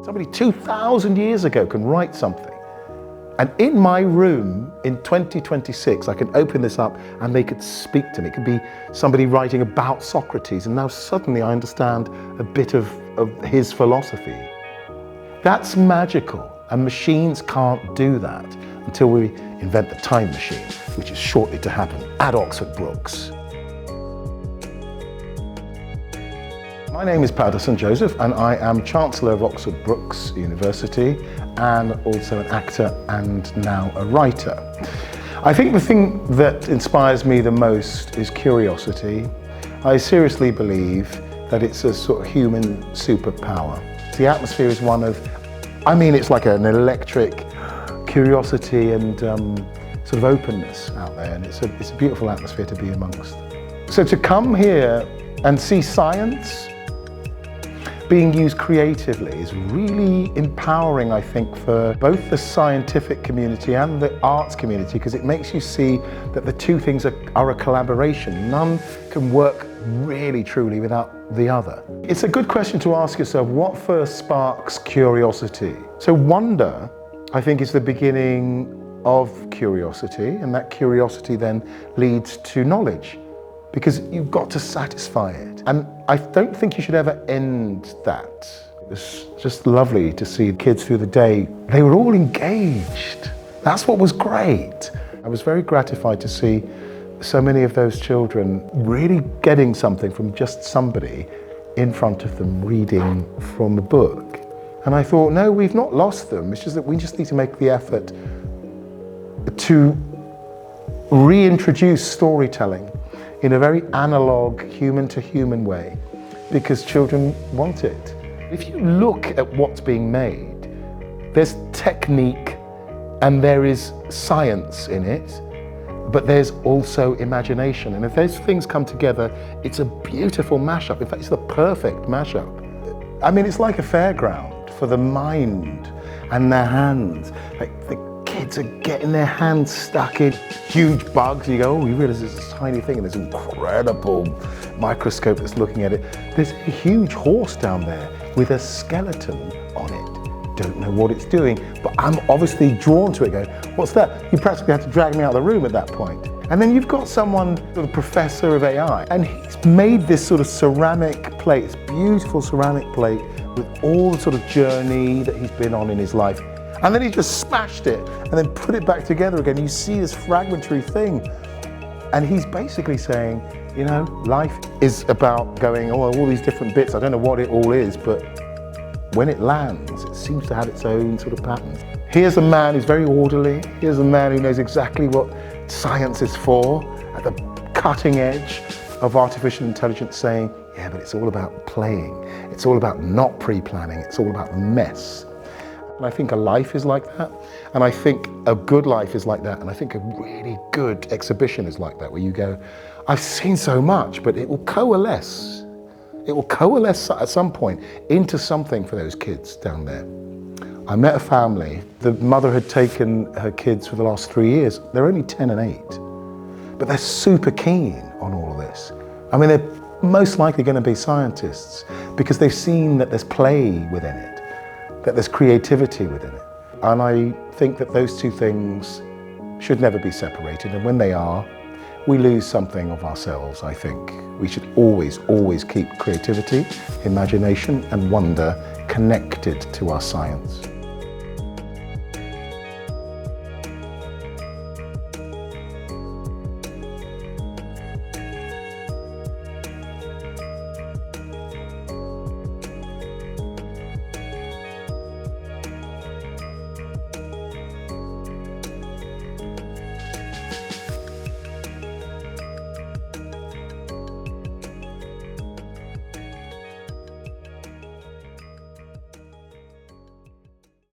Somebody 2,000 years ago can write something. And in my room in 2026, I can open this up and they could speak to me. It could be somebody writing about Socrates, and now suddenly I understand a bit of his philosophy. That's magical, and machines can't do that until we invent the time machine, which is shortly to happen at Oxford Brookes. My name is Paterson Joseph, and I am Chancellor of Oxford Brookes University and also an actor and now a writer. I think the thing that inspires me the most is curiosity. I seriously believe that it's a sort of human superpower. The atmosphere is one of, it's like an electric curiosity and sort of openness out there, and it's a beautiful atmosphere to be amongst. So to come here and see science being used creatively is really empowering, I think, for both the scientific community and the arts community, because it makes you see that the two things are a collaboration. None can work really truly without the other. It's a good question to ask yourself, what first sparks curiosity? So wonder, I think, is the beginning of curiosity, and that curiosity then leads to knowledge, because you've got to satisfy it. And I don't think you should ever end that. It was just lovely to see kids through the day. They were all engaged. That's what was great. I was very gratified to see so many of those children really getting something from just somebody in front of them reading from a book. And I thought, no, we've not lost them. It's just that we just need to make the effort to reintroduce storytelling in a very analog, human-to-human way, because children want it. If you look at what's being made, there's technique and there is science in it, but there's also imagination. And if those things come together, it's a beautiful mashup. In fact, it's the perfect mashup. It's like a fairground for the mind and their hands. Like the kids are getting their hands stuck in huge bugs. You go, oh, you realize it's this tiny thing, and there's an incredible microscope that's looking at it. There's a huge horse down there with a skeleton on it. Don't know what it's doing, but I'm obviously drawn to it, going, what's that? You practically have to drag me out of the room at that point. And then you've got someone, sort of professor of AI, and he's made this sort of ceramic plate, this beautiful ceramic plate with all the sort of journey that he's been on in his life. And then he just smashed it and then put it back together again. You see this fragmentary thing. And he's basically saying, life is about going, oh, all these different bits. I don't know what it all is, but when it lands, it seems to have its own sort of patterns. Here's a man who's very orderly. Here's a man who knows exactly what science is for, at the cutting edge of artificial intelligence, saying, yeah, but it's all about playing. It's all about not pre-planning. It's all about the mess. And I think a life is like that, and I think a good life is like that, and I think a really good exhibition is like that, where you go, I've seen so much, but it will coalesce. It will coalesce at some point into something for those kids down there. I met a family. The mother had taken her kids for the last 3 years. They're only 10 and 8, but they're super keen on all of this. They're most likely going to be scientists because they've seen that there's play within it, that there's creativity within it. And I think that those two things should never be separated, and when they are, we lose something of ourselves, I think. We should always keep creativity, imagination and wonder connected to our science.